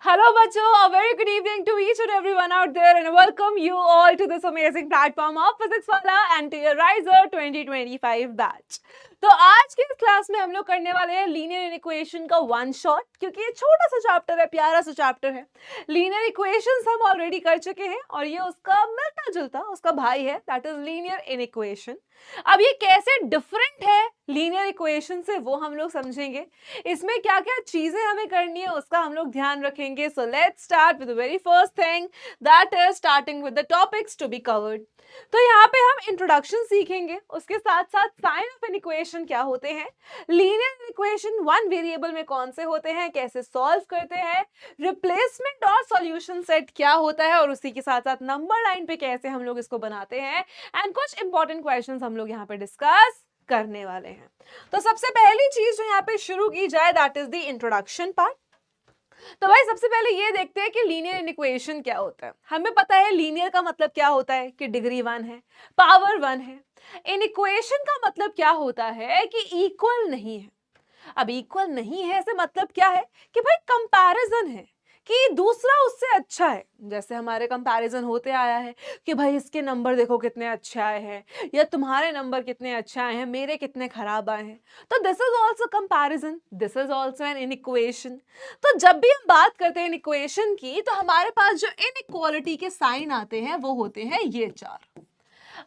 Hello, Bacho. A very good evening to each and everyone out there, and welcome you all to this amazing platform of Physics Wala and to your Riser 2025 batch. तो आज के इस class में हम लोग करने वाले हैं लीनियर इक्वेशन का वन शॉट, क्योंकि ये छोटा सा चैप्टर है, प्यारा सा चैप्टर है। लीनियर इक्वेशंस हम ऑलरेडी कर चुके हैं और ये उसका मिलता जुलता उसका भाई है, दैट इज लीनियर इक्वेशन। अब ये कैसे डिफरेंट है लीनियर इक्वेशन से वो हम लोग समझेंगे, इसमें क्या क्या चीजें हमें करनी है उसका हम लोग ध्यान रखेंगे। So let's start with the very first thing, that is starting with the topics to be covered. तो यहाँ पे हम इंट्रोडक्शन सीखेंगे, उसके साथ साथ साइन ऑफ एन इक्वेशन क्या होते हैं, लीनियर इक्वेशन वन वेरिएबल में कौन से होते हैं, कैसे सॉल्व करते हैं, रिप्लेसमेंट और सॉल्यूशन सेट क्या होता है, और उसी के साथ साथ नंबर लाइन पे कैसे हम लोग इसको बनाते हैं, एंड कुछ इंपॉर्टेंट क्वेश्चंस हम लोग यहाँ पे डिस्कस करने वाले हैं। तो सबसे पहली चीज जो यहाँ पे शुरू की जाए that is the introduction part. तो भाई सबसे पहले ये देखते हैं कि लीनियर इक्वेशन क्या होता है। हमें पता है लीनियर का मतलब क्या होता है कि डिग्री 1 है, पावर 1 है। इन इक्वेशन का मतलब क्या होता है कि इक्वल नहीं है। अब इक्वल नहीं है से मतलब क्या है कि भाई कंपैरिजन है, कि दूसरा उससे अच्छा है। जैसे हमारे कंपैरिजन होते आया है कि भाई इसके नंबर देखो कितने अच्छे आए हैं, या तुम्हारे नंबर कितने अच्छे आए हैं, मेरे कितने खराब आए हैं। तो this is also comparison, this is also an inequation. तो जब भी हम बात करते हैं इनइक्वेशन की, तो हमारे पास जो इनइक्वालिटी के साइन आते हैं वो होते हैं ये चार।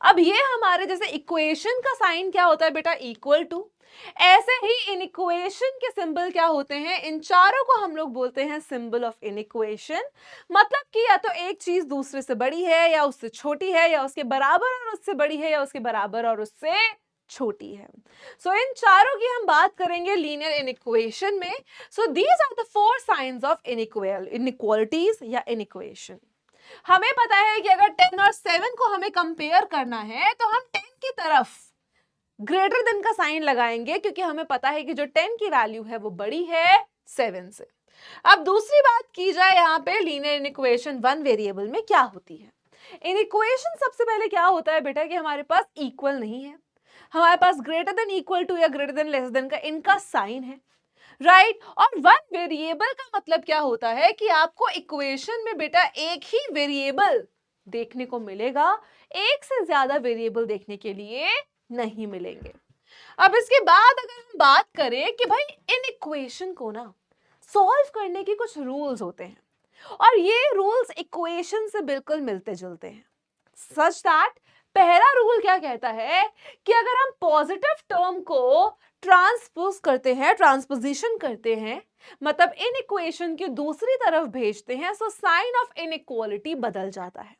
अब ये हमारे जैसे इक्वेशन का साइन क्या होता है बेटा, इक्वल टू। ऐसे ही इनइक्वेशन के सिंबल क्या होते हैं, इन चारों को हम लोग बोलते हैं सिंबल ऑफ इनइक्वेशन। मतलब कि या तो एक चीज दूसरे से बड़ी है या उससे छोटी है, या उसके बराबर और उससे बड़ी है, या उसके बराबर और उससे छोटी है। सो इन चारों की हम बात करेंगे लीनियर इनइक्वेशन में। So these are the four signs of inequalities या इनइक्वेशन। हमें पता है कि अगर 10 और 7 को हमें कंपेयर करना है तो हम 10 की तरफ ग्रेटर देन का साइन लगाएंगे, क्योंकि हमें पता है कि जो 10 की वैल्यू है वो बड़ी है 7 से। अब दूसरी बात की जाए यहाँ पे लीनियर इनइक्वेशन वन वेरिएबल में क्या होती है। इनइक्वेशन सबसे पहले क्या होता है बेटा कि हमारे पास इक्वल नहीं है, हमारे पास ग्रेटर देन इक्वल टू या ग्रेटर देन लेस देन का इनका साइन है, राइट। और वन वेरिएबल का मतलब क्या होता है कि आपको इक्वेशन में बेटा एक ही वेरिएबल देखने को मिलेगा, एक से ज्यादा वेरिएबल देखने के लिए नहीं मिलेंगे। अब इसके बाद अगर हम बात करें कि भाई इन इक्वेशन को ना सॉल्व करने के कुछ रूल्स होते हैं, और ये रूल्स इक्वेशन से बिल्कुल मिलते जुलते हैं। सच दैट पहला रूल क्या कहता है कि अगर हम पॉजिटिव टर्म को ट्रांसपोज करते हैं, ट्रांसपोजिशन करते हैं, मतलब इन इक्वेशन की दूसरी तरफ भेजते हैं, सो साइन ऑफ इनइक्वालिटी बदल जाता है।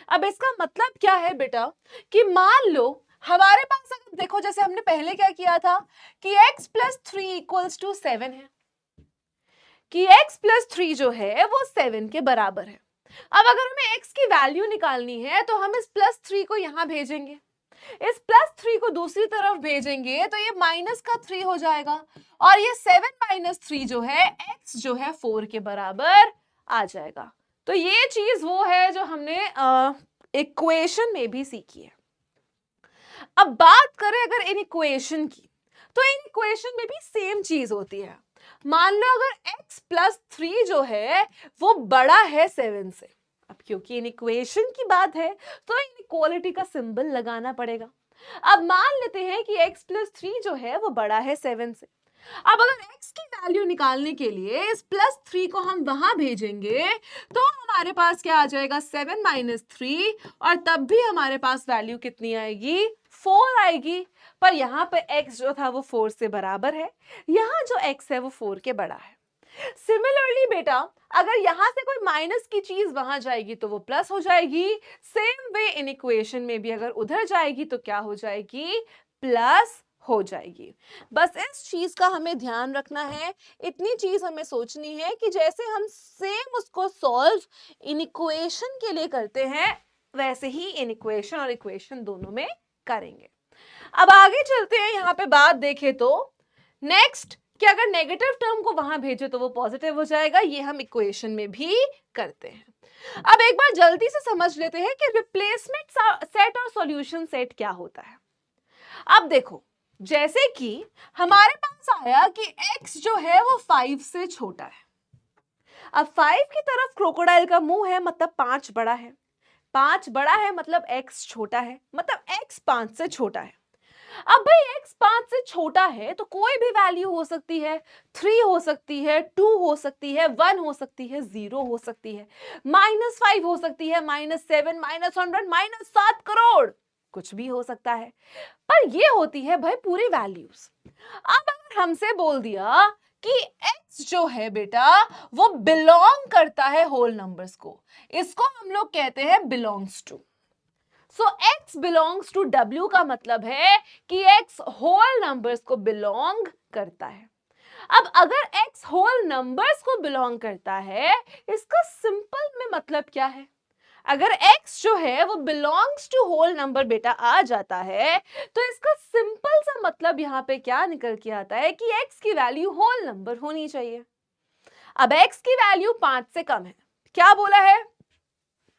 अब इसका मतलब क्या है बेटा कि मान लो हमारे पास अगर देखो, जैसे हमने पहले क्या किया था कि x प्लस 3 इक्वल्स टू 7 है, कि x प्लस 3 जो है वो 7 के बराबर है। अब अगर हमें x की वैल्यू निकालनी है तो हम इस प्लस 3 को यहां भेजेंगे, इस प्लस 3 को दूसरी तरफ भेजेंगे तो ये माइनस का 3 हो जाएगा, और ये 7 माइनस 3 जो है x जो है 4 के बराबर आ जाएगा। तो ये चीज वो है जो हमने इक्वेशन में भी सीखी है। अब बात करें अगर इन इक्वेशन की, तो इन इक्वेशन में भी सेम चीज होती है। मान लो अगर x प्लस 3 जो है वो बड़ा है 7 से, अब क्योंकि इन इक्वेशन की बात है तो इनइक्वालिटी का सिंबल लगाना पड़ेगा। अब मान लेते हैं कि x प्लस 3 जो है वो बड़ा है 7 से। अब अगर x की वैल्यू निकालने के लिए इस प्लस 3 को हम वहां भेजेंगे तो हमारे पास क्या आ जाएगा, 7 माइनस 3, और तब भी हमारे पास वैल्यू कितनी आएगी, 4 आएगी। पर यहाँ पे x जो था वो 4 से बराबर है, यहाँ जो x है वो 4 के बड़ा है। सिमिलरली बेटा अगर यहां से कोई माइनस की चीज वहां जाएगी तो वो प्लस हो जाएगी, सेम वे इन इक्वेशन में भी अगर उधर जाएगी तो क्या हो जाएगी, प्लस हो जाएगी। बस इस चीज का हमें ध्यान रखना है, इतनी चीज हमें सोचनी है कि जैसे हम सेम उसको सॉल्व इन इक्वेशन के लिए करते हैं वैसे ही इन इक्वेशन और इक्वेशन दोनों में करेंगे। अब आगे चलते हैं, यहाँ पे बात देखें तो नेक्स्ट कि अगर नेगेटिव टर्म को वहां भेजे तो वो पॉजिटिव हो जाएगा, ये हम इक्वेशन में भी करते हैं। अब एक बार जल्दी से समझ लेते हैं कि रिप्लेसमेंट सेट और सॉल्यूशन सेट क्या होता है। अब देखो जैसे कि हमारे पास आया कि x जो है वो 5 से छोटा है। अब 5 की तरफ क्रोकोडाइल का मुंह है, मतलब 5 बड़ा है। 5 बड़ा है मतलब x छोटा है, मतलब x 5 से छोटा है। अब भाई x 5 से छोटा है तो कोई भी वैल्यू हो सकती है, 3 हो सकती है, 2 हो सकती है, 1 हो सकती है, 0 हो सकती है, -5 हो सकती है, -7, -100, -7 करोड़, कुछ भी हो सकता है। पर ये होती है भाई पूरी वैल्यूज। अब अगर हमसे बोल दिया कि x जो है बेटा वो बिलोंग करता है होल नंबर्स को, इसको हम लोग कहते हैं belongs to. So x belongs to w का मतलब है कि x होल नंबर्स को बिलोंग करता है। अब अगर x होल नंबर्स को बिलोंग करता है, इसका सिंपल में मतलब क्या है? अगर x जो है वो बिलोंग्स टू होल नंबर बेटा आ जाता है, तो इसका सिंपल सा मतलब यहाँ पे क्या निकल के आता है कि x की वैल्यू होल नंबर होनी चाहिए। अब x की वैल्यू 5 से कम है, क्या बोला है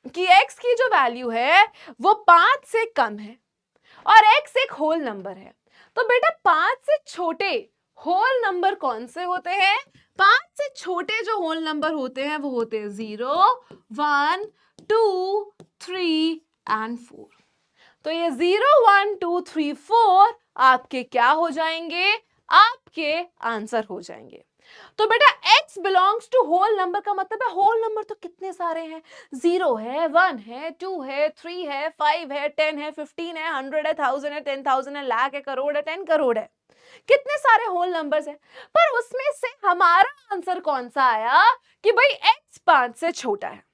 कि x की जो वैल्यू है वो 5 से कम है और x एक होल नंबर है। तो बेटा 5 से छोटे होल नंबर कौन से होते हैं? 5 से छोटे जो होल नंबर होते हैं वो होते हैं 0, 1, 2, 3 एंड 4। तो ये 0, 1, 2, 3, 4 आपके क्या हो जाएंगे? आपके आंसर हो जाएंगे। तो बेटा x belongs to whole number का मतलब है होल नंबर तो कितने सारे हैं, 0 है, 1 है, 2 है, 3 है, 5 है, 10 है, 15 है, 100 है, 1000 है, 10,000 है, लाख है, करोड़ है, 10 करोड़ है। कितने सारे होल नंबर्स हैं, पर उसमें से हमारा आंसर कौन सा आया कि भाई x 5 से छोटा है।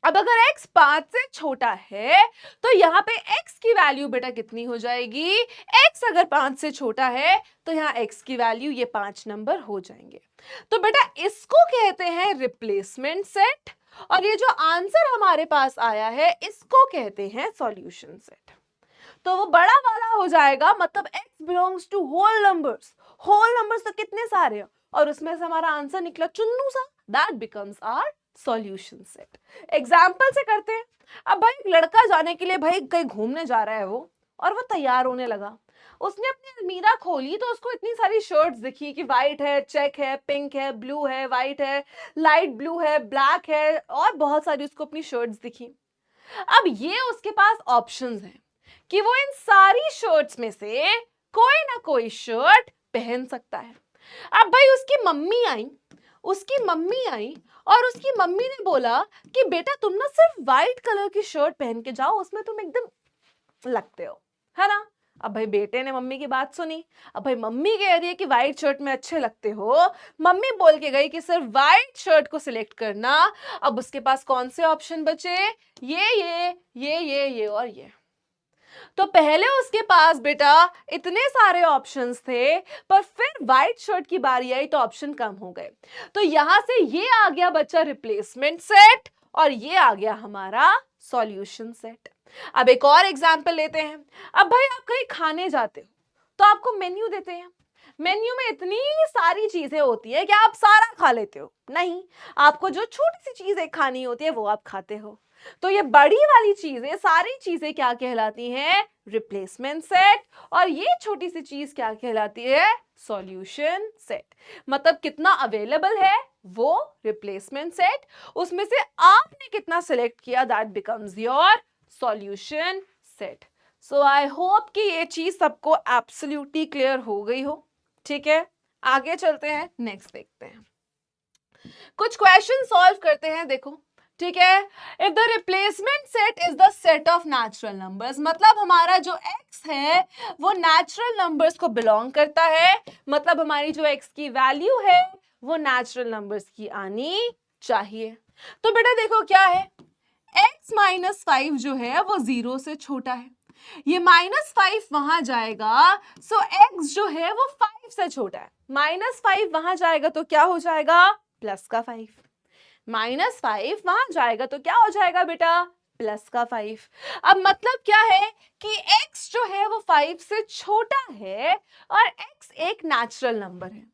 अब अगर x 5 से छोटा है तो यहाँ पे x की वैल्यू बेटा कितनी हो जाएगी? x अगर 5 से छोटा है तो यहाँ x की वैल्यू ये 5 नंबर हो जाएंगे। तो बेटा इसको कहते हैं रिप्लेसमेंट सेट, और ये जो आंसर हमारे पास आया है इसको कहते हैं सॉल्यूशन सेट। तो वो बड़ा वाला हो जाएगा, मतलब x belongs to whole numbers. Whole numbers तो कितने सारे हैं और उसमें से हमारा आंसर निकला चुन्नू सा, that becomes our solution set. Example से करते हैं। अब भाई एक लड़का जाने के लिए भाई कहीं घूमने जा रहा है वो, और वो तैयार होने लगा। उसने अपनी अलमीरा खोली तो उसको इतनी सारी शर्ट्स दिखी कि वाइट है, चेक है, पिंक है, ब्लू है, वाइट है, लाइट ब्लू है, ब्लैक है, और बहुत सारी उसको अपनी शर्ट्स दिखी। अब ये उसके पास ऑप्शंस हैं कि वो इन सारी शर्ट्स में से कोई ना कोई शर्ट पहन सकता है। अब भाई उसकी मम्मी आई और उसकी मम्मी ने बोला कि बेटा तुम ना सिर्फ वाइट कलर की शर्ट पहन के जाओ, उसमें तुम एकदम लगते हो, है ना। अब भाई बेटे ने मम्मी की बात सुनी। अब भाई मम्मी कह रही है कि वाइट शर्ट में अच्छे लगते हो, मम्मी बोल के गई कि सिर्फ वाइट शर्ट को सिलेक्ट करना। अब उसके पास कौन से ऑप्शन बचे? ये और ये। तो पहले उसके पास बेटा इतने सारे ऑप्शंस थे, पर फिर व्हाइट शर्ट की बारी आई तो ऑप्शन कम हो गए। तो यहां से ये आ गया बच्चा रिप्लेसमेंट सेट, और ये आ गया हमारा सॉल्यूशन सेट। अब एक और एग्जांपल लेते हैं। अब भाई आप कहीं खाने जाते हो तो आपको मेन्यू देते हैं। मेन्यू में इतनी सारी चीजें होती है कि आप सारा खा लेते हो? नहीं, आपको जो छोटी सी चीजें खानी होती है वो आप खाते हो। तो ये बड़ी वाली चीजें, सारी चीजें क्या कहलाती हैं? Replacement set. और ये छोटी सी चीज क्या कहलाती है? Solution set. मतलब कितना अवेलेबल है वो रिप्लेसमेंट सेट, उसमें से आपने कितना सिलेक्ट किया, that becomes your solution set. So I hope कि ये चीज सबको एब्सोल्युटली क्लियर हो गई हो। ठीक है, आगे चलते हैं, नेक्स्ट देखते हैं, कुछ क्वेश्चन सॉल्व करते हैं। देखो, ठीक है, if the replacement set is the set of natural numbers, मतलब हमारा जो x है वो नेचुरल नंबर्स को बिलोंग करता है, मतलब हमारी जो x की वैल्यू है वो नेचुरल नंबर्स की आनी चाहिए। तो बेटा देखो क्या है, x माइनस 5 जो है वो 0 से छोटा है, ये -5 वहां जाएगा, सो x जो है वो 5 से छोटा है। -5 वहां जाएगा तो क्या हो जाएगा? प्लस का 5। -5 वहां जाएगा तो क्या हो जाएगा बेटा? प्लस का 5। अब मतलब क्या है कि x जो है वो 5 से छोटा है और x एक नेचुरल नंबर है।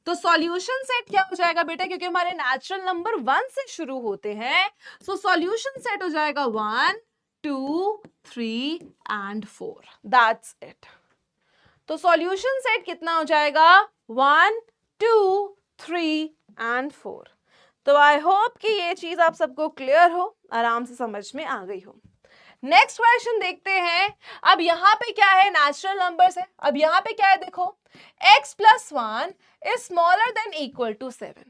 तो सॉल्यूशन सेट क्या हो जाएगा बेटा? क्योंकि हमारे नेचुरल नंबर 1 से शुरू होते हैं, सो सॉल्यूशन सेट हो जाएगा 1, 2, 3 एंड 4। That's it. तो सॉल्यूशन सेट कितना हो जाएगा? 1, 2, 3 एंड 4। तो आई होप कि ये चीज आप सबको क्लियर हो, आराम से समझ में आ गई हो। नेक्स्ट क्वेश्चन देखते हैं। अब यहाँ पे क्या है, नेचुरल नंबर्स है। अब यहाँ पे क्या है देखो, x + 1 is smaller than equal to 7।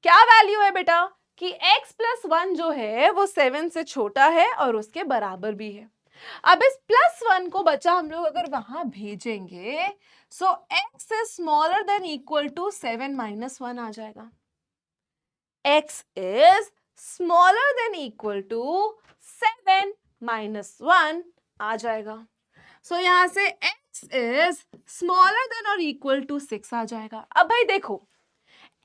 क्या वैल्यू है बेटा कि x + 1 जो है वो 7 से छोटा है और उसके बराबर भी है। अब इस +1 को बच्चा हम लोग अगर वहां भेजेंगे, so x is smaller than equal to 7 - 1 आ जाएगा। x is smaller than equal to 7 - 1 आ जाएगा। सो यहां से x इज स्मॉलर देन और इक्वल टू 6 आ जाएगा। अब भाई देखो,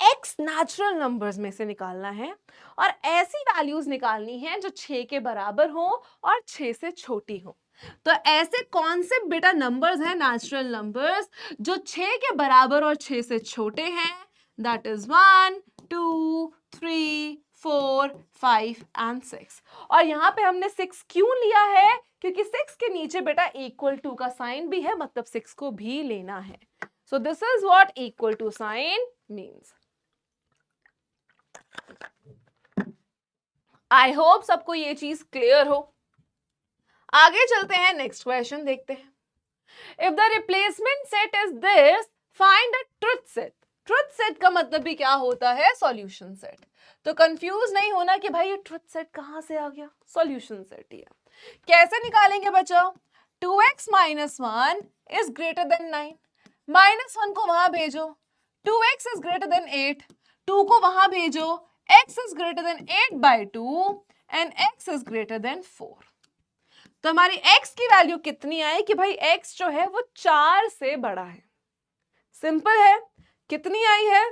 x नेचुरल नंबर्स में से निकालना है और ऐसी वैल्यूज निकालनी है जो 6 के बराबर हो और 6 से छोटी हो। तो ऐसे कौन से बेटा नंबर्स हैं नेचुरल नंबर्स जो 6 के बराबर और 6 से छोटे हैं? That is 1, 2, 3, 4, 5 and 6। और यहाँ पे हमने 6 क्यों लिया है? क्योंकि 6 के नीचे बेटा इक्वल टू का साइन भी है, मतलब 6 को भी लेना है। So this is what equal to sign means. I hope सबको ये चीज क्लियर हो। आगे चलते हैं, नेक्स्ट क्वेश्चन देखते हैं। If the replacement set is this, find the truth set. Truth set का मतलब भी क्या होता है? Solution set. तो कंफ्यूज नहीं होना कि भाई ये ट्रुथ सेट कहां से आ गया, सॉल्यूशन सेट ही है। कैसे निकालेंगे बच्चों? 2x - 1 इज ग्रेटर देन 9, -1 को वहां भेजो, 2x इज ग्रेटर देन 8, 2 को वहां भेजो, x is greater than 8/2 and x is greater than 4। तो हमारी x की वैल्यू कितनी आई कि भाई x जो है वो 4 से बड़ा है। सिंपल है। कितनी आई है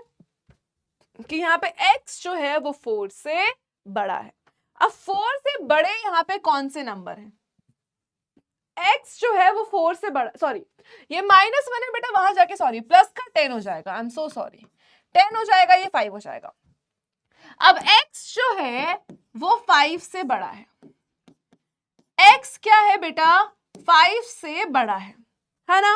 कि यहाँ पे x जो है वो 4 से बड़ा है। अब 4 से बड़े यहाँ पे कौन से नंबर हैं? x जो है वो 4 से बड़ा, सॉरी ये -1 है बेटा, वहां जाके सॉरी प्लस का 10 हो जाएगा, आई एम सो सॉरी, 10 हो जाएगा, ये 5 हो जाएगा। अब x जो है वो 5 से बड़ा है। x क्या है बेटा? 5 से बड़ा है ना?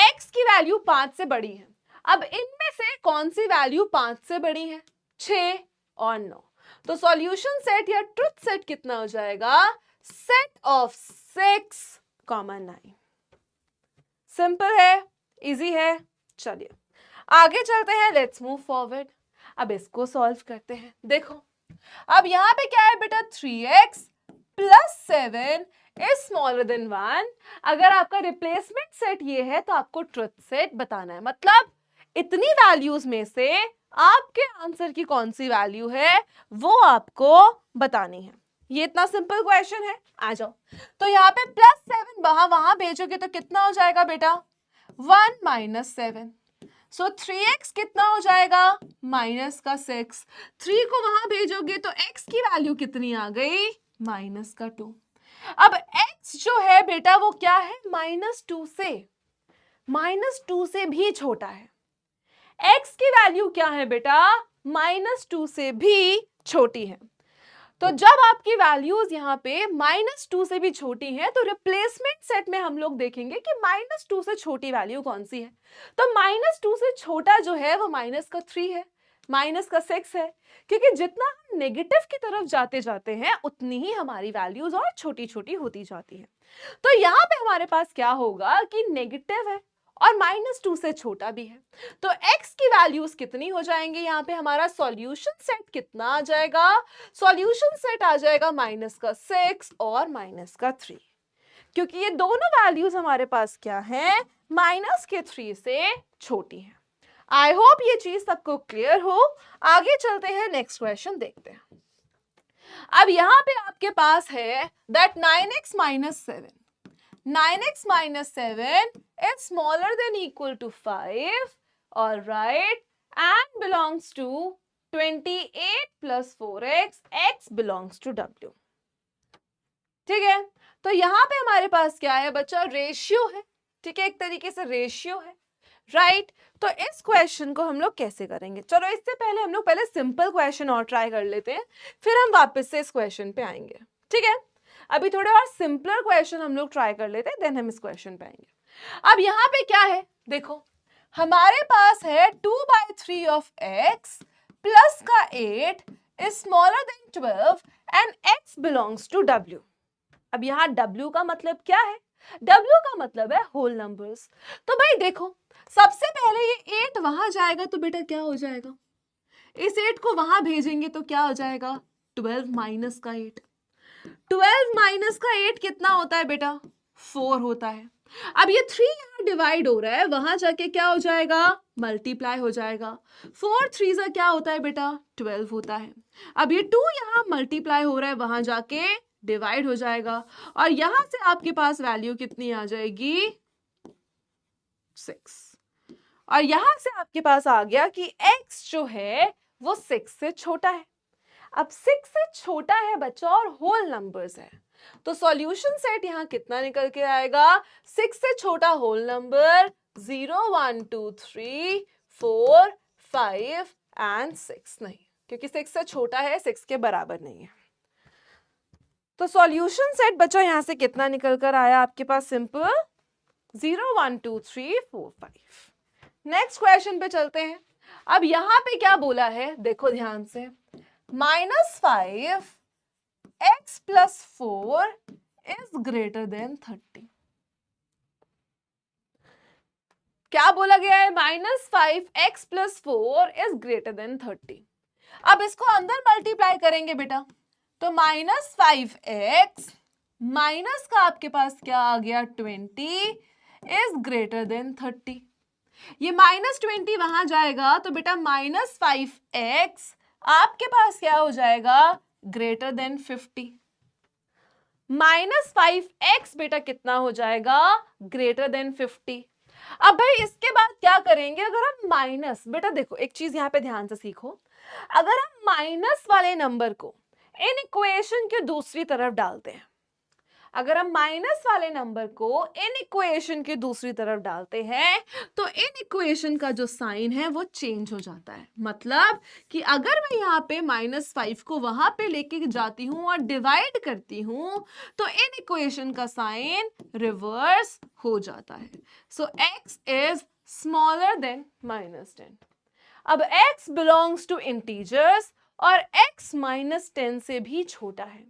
x की वैल्यू 5 से बड़ी है। अब इनमें से कौन सी वैल्यू 5 से बड़ी है? 6 और 9। तो सॉल्यूशन सेट या ट्रुथ सेट कितना हो जाएगा? Set of 6, 9। सिंपल है, इजी है। चलिए आगे चलते हैं, लेट्स मूव फॉरवर्ड। अब इसको सॉल्व करते हैं। देखो अब यहां पे क्या है बेटा? 3x + 7 is smaller then 1। अगर आपका रिप्लेसमेंट सेट ये है तो आपको ट्रुथ सेट बताना है, मतलब इतनी वैल्यूज में से आपके आंसर की कौन सी वैल्यू है वो आपको बतानी है। ये इतना सिंपल क्वेश्चन है। आ जाओ, तो यहाँ पे +7 वहां भेजोगे तो कितना हो जाएगा बेटा? 1 - 7। सो 3x कितना हो जाएगा? -6। 3 को वहां भेजोगे तो x की वैल्यू कितनी आ गई? -2। अब x जो है बेटा वो क्या है? -2 से भी छोटा है। x की वैल्यू क्या है बेटा? -2 से भी छोटी है। तो जब आपकी वैल्यूज यहाँ पे -2 से भी छोटी हैं तो रिप्लेसमेंट सेट में हम लोग देखेंगे कि -2 से छोटी वैल्यू कौन सी है। तो -2 से छोटा जो है वो -3 है, -6 है, क्योंकि जितना हम नेगेटिव की तरफ जाते जाते हैं उतनी ही हमारी वैल्यूज और छोटी छोटी होती जाती है। तो यहाँ पे हमारे पास क्या होगा कि नेगेटिव है और -2 से छोटा भी है। तो x की वैल्यूज कितनी हो जाएंगी? यहाँ पे हमारा सॉल्यूशन सेट कितना आ जाएगा? सॉल्यूशन सेट आ जाएगा -6 और -3, क्योंकि ये दोनों वैल्यूज हमारे पास क्या है? -3 से छोटी है। आई होप ये चीज सबको क्लियर हो। आगे चलते हैं, नेक्स्ट क्वेश्चन देखते हैं। अब यहां पे आपके पास है that 9x - 7 9x - 7 is smaller than equal to 5, all right, and belongs to 28 plus 4x, x belongs to w। ठीक है, तो यहां पे हमारे पास क्या है बच्चा? रेशियो है। ठीक है, एक तरीके से रेशियो है, राइट। तो इस क्वेश्चन को हम लोग कैसे करेंगे? चलो इससे पहले हम लोग पहले सिंपल क्वेश्चन और ट्राई कर लेते हैं, फिर हम वापस से इस क्वेश्चन पे आएंगे। ठीक है, अभी थोड़े और सिंपलर क्वेश्चन हम लोग ट्राई कर लेते हैं, देन हम इस क्वेश्चन पे आएंगे। अब यहाँ पे क्या है देखो, हमारे पास है 2/3 of x प्लस का 8 is smaller than 12 and x belongs to w। अब यहाँ w का मतलब क्या है? w का मतलब है होल नंबर्स। तो भाई देखो, सबसे पहले ये 8 वहां जाएगा तो बेटा क्या हो जाएगा? इस 8 को वहां भेजेंगे तो क्या हो जाएगा? 12 माइनस का 8। 12 माइनस का 8 कितना होता है बेटा? 4 होता है। अब ये 3 यहाँ डिवाइड हो रहा है, वहां जाके क्या हो जाएगा? मल्टीप्लाई हो जाएगा। 4 3 जा क्या होता है बेटा? 12 होता है। अब ये 2 यहाँ मल्टीप्लाई हो रहा है, वहां जाके डिवाइड हो जाएगा और यहां से आपके पास वैल्यू कितनी आ जाएगी? 6। और यहां से आपके पास आ गया कि x जो है वो 6 से छोटा है। अब 6 से छोटा है बच्चा और होल नंबर्स है, तो सॉल्यूशन सेट यहां कितना निकल के आएगा? 6 से छोटा होल नंबर 0 1 2 3 4 5 एंड 6 नहीं, क्योंकि 6 से छोटा है, 6 के बराबर नहीं है। तो सॉल्यूशन सेट बच्चा यहां से कितना निकल कर आया आपके पास? सिंपल 0 1 2 3 4 5। नेक्स्ट क्वेश्चन पे चलते हैं। अब यहां पे क्या बोला है देखो ध्यान से, -5 x + 4 इज ग्रेटर देन 30। क्या बोला गया है? -5 x + 4 इज ग्रेटर देन 30। अब इसको अंदर मल्टीप्लाई करेंगे बेटा, तो -5x माइनस का आपके पास क्या आ गया? 20 इज ग्रेटर देन 30। ये -20 वहां जाएगा तो बेटा -5x आपके पास क्या हो जाएगा? Greater than 50। -5x बेटा कितना हो जाएगा? Greater than 50। अब भाई इसके बाद क्या करेंगे? अगर हम माइनस, बेटा देखो एक चीज यहां पे ध्यान से सीखो, अगर हम माइनस वाले नंबर को इन इक्वेशन के दूसरी तरफ डालते हैं, अगर हम माइनस वाले नंबर को इन इक्वेशन के दूसरी तरफ डालते हैं तो इन इक्वेशन का जो साइन है वो चेंज हो जाता है। मतलब कि अगर मैं यहाँ पे -5 को वहां पे लेके जाती हूं और डिवाइड करती हूं तो इन इक्वेशन का साइन रिवर्स हो जाता है। सो x इज स्मॉलर देन -10। अब x बिलोंग्स टू इंटीजर्स और x -10 से भी छोटा है।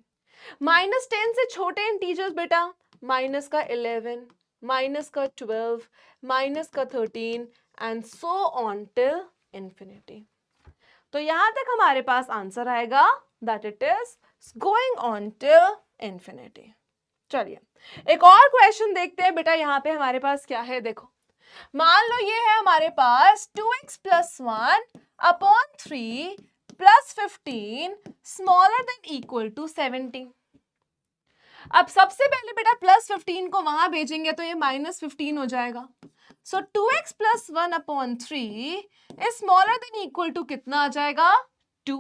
-10 से छोटे इंटीजर्स बेटा माइनस का 11, माइनस का 12, माइनस का 13 and so on till infinity. तो यहां तक हमारे पास आंसर आएगा that it is going on till infinity. चलिए एक और क्वेश्चन देखते हैं बेटा। यहां पे हमारे पास क्या है देखो, मान लो ये है हमारे पास 2x + 1 upon 3 + 15 smaller than equal to 17। अब सबसे पहले बेटा +15 को वहां भेजेंगे तो ये -15 हो जाएगा। So 2x + 1 upon 3 is smaller than equal to कितना आ जाएगा? 2।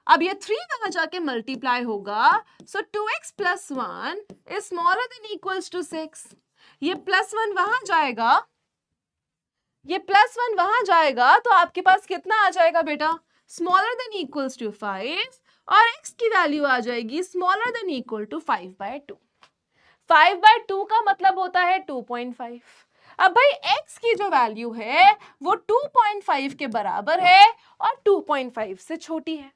अब ये 3 वहां जाके मल्टीप्लाई होगा, so 2x + 1 is smaller than equals to 6। ये +1 वहां जाएगा, ये +1 वहां जाएगा तो आपके पास कितना आ जाएगा बेटा? स्मॉलर देन इक्वल्स टू 5 और x की वैल्यू आ जाएगी स्मॉलर देन इक्वल टू 5/2। 5/2 का मतलब होता है 2.5। अब भाई x की जो वैल्यू है वो 2.5 के बराबर है और 2.5 से छोटी है।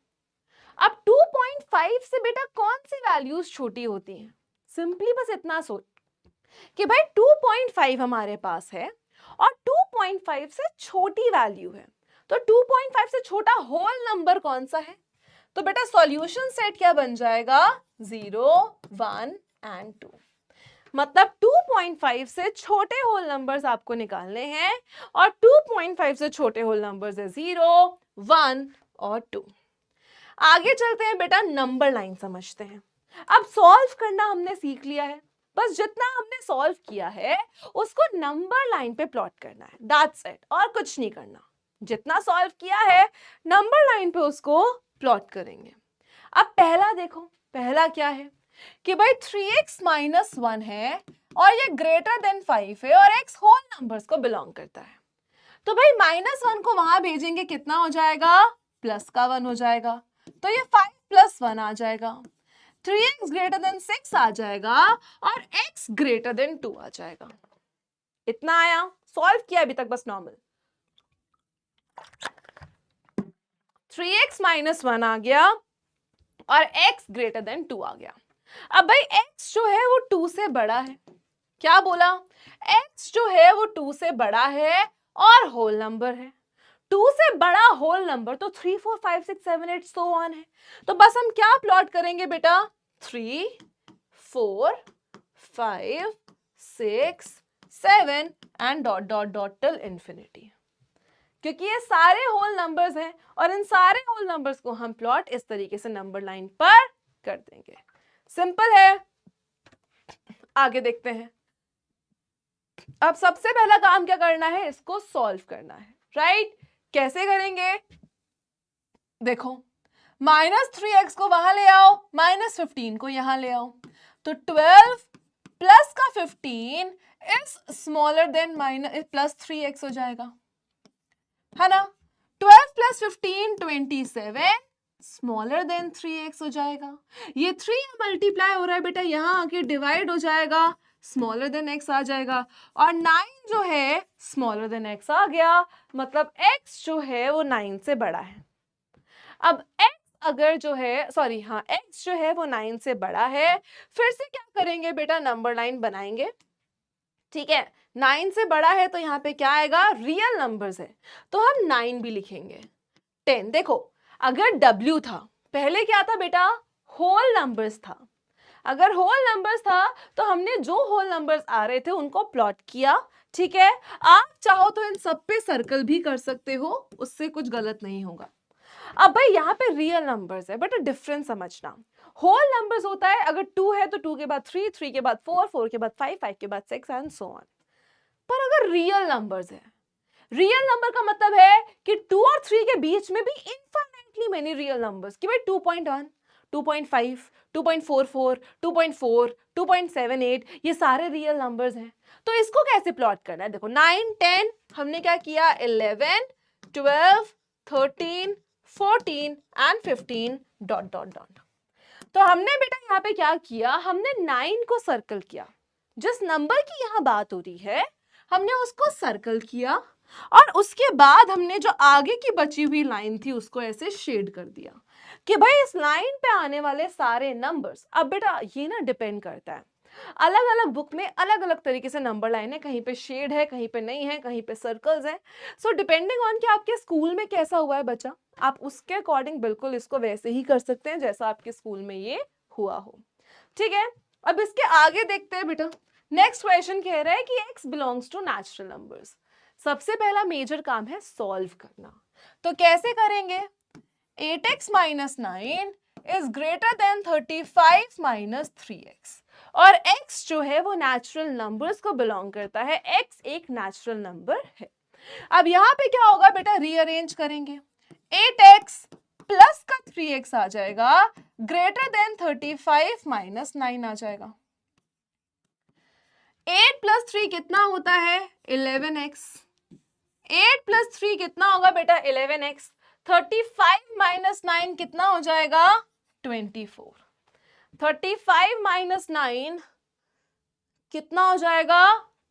अब 2.5 से बेटा कौन सी वैल्यूज छोटी होती हैं? सिंपली बस इतना सोच कि भाई 2.5 हमारे पास है और 2.5 से छोटी वैल्यू है, तो 2.5 से छोटा होल नंबर कौन सा है? तो बेटा सॉल्यूशन सेट क्या बन जाएगा? 0 1 एंड 2। मतलब 2.5 से छोटे होल नंबर्स आपको निकालने हैं और 2.5 से छोटे होल नंबर्स है 0 1 और 2। आगे चलते हैं बेटा, नंबर लाइन समझते हैं। अब सॉल्व करना हमने सीख लिया है, बस जितना हमने सॉल्व किया है उसको नंबर लाइन पे प्लॉट करना है, दैट्स इट, और कुछ नहीं करना। जितना सॉल्व किया है नंबर लाइन पे उसको प्लॉट करेंगे। अब पहला देखो, पहला क्या है कि भाई 3x - 1 है और ये ग्रेटर देन 5 है और x होल नंबर्स को बिलोंग करता है। तो भाई -1 को वहां भेजेंगे, कितना हो जाएगा? प्लस का 1 हो जाएगा, तो ये 5 + 1 आ जाएगा। 3x ग्रेटर देन 6 आ जाएगा और x ग्रेटर देन 2 आ जाएगा। इतना आया, सॉल्व किया अभी तक बस नॉर्मल। 3x माइनस 1 आ गया और x ग्रेटर देन 2 आ गया। अब भाई x जो है वो 2 से बड़ा है, क्या बोला, x जो है वो 2 से बड़ा है और होल नंबर है। 2 से बड़ा होल नंबर तो 3 4 5 6 7 8 सो ऑन है। तो बस हम क्या प्लॉट करेंगे बेटा, 3 4 5 6 7 and dot dot dot till infinity, क्योंकि ये सारे होल नंबर्स हैं और इन सारे होल नंबर्स को हम प्लॉट इस तरीके से नंबर लाइन पर कर देंगे। सिंपल है, आगे देखते हैं। अब सबसे पहला काम क्या करना है, इसको सॉल्व करना है, राइट। कैसे करेंगे, देखो -3x को वहां ले आओ, -15 को यहां ले आओ, तो 12 प्लस का 15 is smaller then plus 3x हो जाएगा, है ना। 12 प्लस 15 27 स्मॉलर देन 3x हो जाएगा। ये 3 मल्टीप्लाई हो रहा है बेटा, यहां आके डिवाइड हो जाएगा, स्मॉलर देन x आ जाएगा, और 9 जो है स्मॉलर देन x आ गया, मतलब x जो है वो 9 से बड़ा है। अब x अगर जो है सॉरी हाँ x जो है वो 9 से बड़ा है, फिर से क्या करेंगे बेटा, नंबर लाइन बनाएंगे, ठीक है। 9 से बड़ा है तो यहाँ पे क्या आएगा, रियल नंबर्स है तो हम 9 भी लिखेंगे। 10 देखो, अगर w था, पहले क्या था बेटा, होल नंबर्स था। अगर होल नंबर्स था तो हमने जो होल नंबर्स आ रहे थे उनको प्लॉट किया, ठीक है। आप चाहो तो इन सब पे सर्कल भी कर सकते हो, उससे कुछ गलत नहीं होगा। अब भाई यहाँ पे रियल नंबर्स है, बट डिफरेंस समझना। होल नंबर्स होता है, अगर 2 है तो 2 के बाद 3, 3 के बाद 4, 4 के बाद 5, 5 के बाद 6 एंड सो ऑन। पर अगर रियल नंबर्स है, रियल नंबर का मतलब है कि 2 और 3 के बीच में भी इनफाइनाइटली मेनी रियल नंबर्स, कि भाई 2.1, 2.5, 2.44, 2.4, 2.78 ये सारे रियल नंबर्स हैं। तो इसको कैसे प्लॉट करना है, देखो 9 10 हमने क्या किया, 11 12 13 14 एंड 15 डॉट डॉट डॉट। तो हमने बेटा यहाँ पे क्या किया, हमने 9 को सर्कल किया, जिस नंबर की यहाँ बात हो रही है हमने उसको सर्कल किया, और उसके बाद हमने जो आगे की बची हुई लाइन थी उसको ऐसे शेड कर दिया कि भाई इस लाइन पे आने वाले सारे नंबर्स। अब बेटा ये ना डिपेंड करता है, अलग अलग बुक में अलग अलग तरीके से नंबर लाइन है, कहीं पे शेड है, कहीं पे नहीं है, कहीं पे सर्कल्स है। सो डिपेंडिंग ऑन कि आपके स्कूल में कैसा हुआ है बच्चा, आप उसके अकॉर्डिंग बिल्कुल इसको वैसे ही कर सकते हैं जैसा आपके स्कूल में ये हुआ हो, ठीक है। अब इसके आगे देखते हैं बेटा, नेक्स्ट क्वेश्चन कह रहा है कि x belongs to natural numbers. सबसे पहला मेजर काम है सॉल्व करना, तो कैसे करेंगे, 8x minus 9 is greater then 35 minus 3x, और x जो है वो नेचुरल नंबर्स को बिलोंग करता है, x एक नेचुरल नंबर है। अब यहाँ पे क्या होगा बेटा, रीअरेंज करेंगे, 8x प्लस का 3x आ जाएगा, ग्रेटर देन 35 माइनस 9 आ जाएगा। 8 प्लस 3 कितना होता है, 11x। 8 प्लस 3 कितना होगा बेटा, 11x। 35 माइनस 9 कितना हो जाएगा, 24। 35 माइनस 9 कितना हो जाएगा,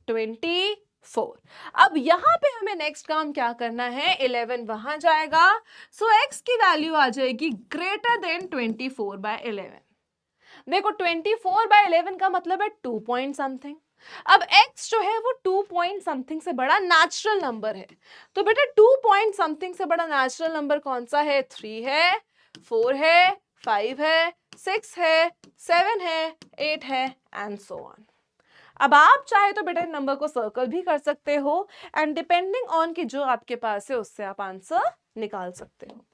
24। अब यहां पे हमें नेक्स्ट काम क्या करना है, 11 वहां जाएगा, सो x की वैल्यू आ जाएगी ग्रेटर देन 24/11। देखो 24/11 का मतलब है 2 पॉइंट समथिंग। अब x जो है वो 2 पॉइंट समथिंग से बड़ा नेचुरल नंबर है, तो बेटा 2 पॉइंट समथिंग से बड़ा नेचुरल नंबर कौन सा है, 3 है, 4 है, 5 है, 6 है, 7 है, 8 है एंड सो ऑन। अब आप चाहे तो बेटा नंबर को सर्कल भी कर सकते हो, एंड डिपेंडिंग ऑन कि जो आपके पास है उससे आप आंसर निकाल सकते हो।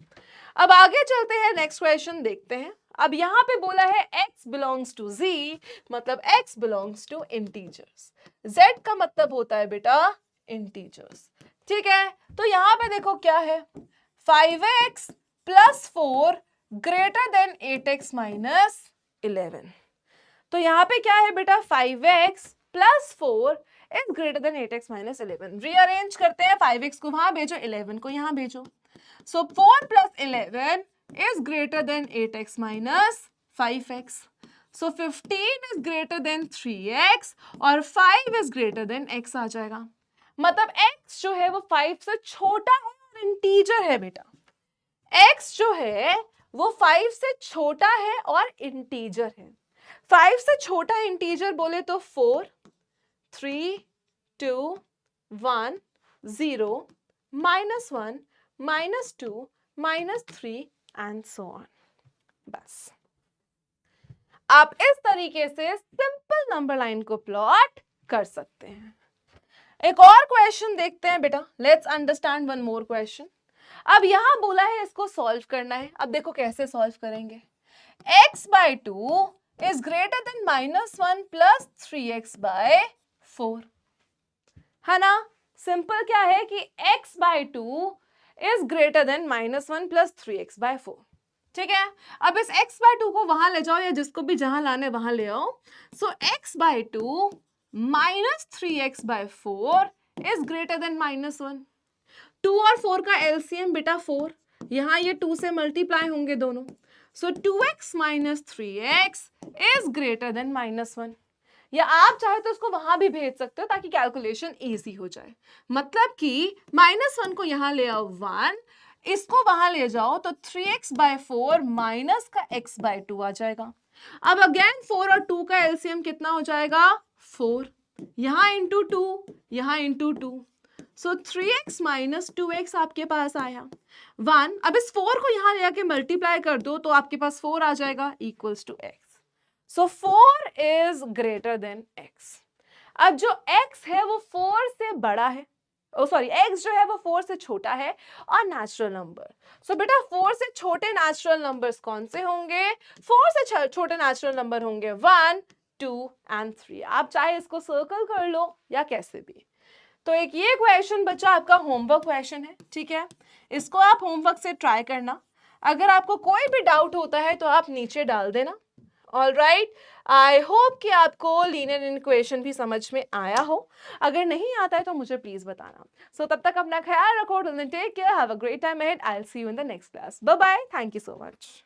अब आगे चलते हैं, नेक्स्ट क्वेश्चन देखते हैं। अब यहाँ पे बोला है x बिलोंग्स टू z, मतलब x belongs to integers. z का मतलब होता है बेटा इंटीजर्स, ठीक है। तो यहाँ पे देखो क्या है, 5x plus 4 greater than 8x minus 11। तो यहाँ पे क्या है बेटा, 5x plus 4 is greater then 8x minus 11। Rearrange करते हैं, 5x को वहां भेजो, 11 को यहाँ भेजो, सो 4 plus 11 is greater than 8x minus 5x. So 15 is greater than 3x और 5 is greater than x आ जाएगा। मतलब x जो है वो 5 से छोटा है और इंटीजर है बेटा। x जो है वो 5 से छोटा है और इंटीजर है। 5 से छोटा इंटीजर बोले तो 4, 3, 2, 1, 0, -1, -2, -3 एंड सो ऑन। बस आप इस तरीके से सिंपल नंबर लाइन को प्लॉट कर सकते हैं। एक और क्वेश्चन देखते हैं बेटा, let's understand one more question. अब यहां बोला है इसको सॉल्व करना है। अब देखो कैसे सॉल्व करेंगे। x/2 is greater than -1 plus 3x by 4, है ना। सिंपल क्या है कि x/2 is greater than -1 plus 3x by 4, ठीक है। अब इस x/2 को वहां ले जाओ या जिसको भी जहां लाने वहां ले आओ। So x/2 minus 3x by 4 is greater than -1। 2 और 4 का एलसीएम बेटा 4, यहां ये 2 से मल्टीप्लाई होंगे दोनों। सो 2x minus 3x is greater than -1। या आप चाहे तो इसको वहां भी भेज सकते हो ताकि कैलकुलेशन इजी हो जाए। मतलब कि -1 को यहां ले आओ 1, इसको वहां ले जाओ तो 3x बाय 4 माइनस का x बाय 2 आ जाएगा। अब अगेन 4 और 2 का एलसीएम कितना हो जाएगा 4, यहां इंटू 2, यहां इंटू 2। सो 3x माइनस 2x आपके पास आया 1। अब इस 4 को यहां ले आके मल्टीप्लाई कर दो तो आपके पास 4 आ जाएगा equals to x। So 4 is greater than x। अब जो x है वो 4 से बड़ा है, x जो है वो 4 से छोटा है और नेचुरल नंबर। सो बेटा 4 से छोटे नेचुरल नंबर्स कौन से होंगे? 4 से छोटे नेचुरल नंबर होंगे 1, 2 एंड 3। आप चाहे इसको सर्कल कर लो या कैसे भी। तो एक ये क्वेश्चन बच्चा आपका होमवर्क क्वेश्चन है, ठीक है। इसको आप होमवर्क से ट्राई करना। अगर आपको कोई भी डाउट होता है तो आप नीचे डाल देना। ऑलराइट, आई होप कि आपको लीनियर इक्वेशन भी समझ में आया हो। अगर नहीं आता है तो मुझे प्लीज बताना। सो तब तक अपना ख्याल रखो। Take care, have a great time ahead. I will see you in the next class. Bye bye, thank you so much.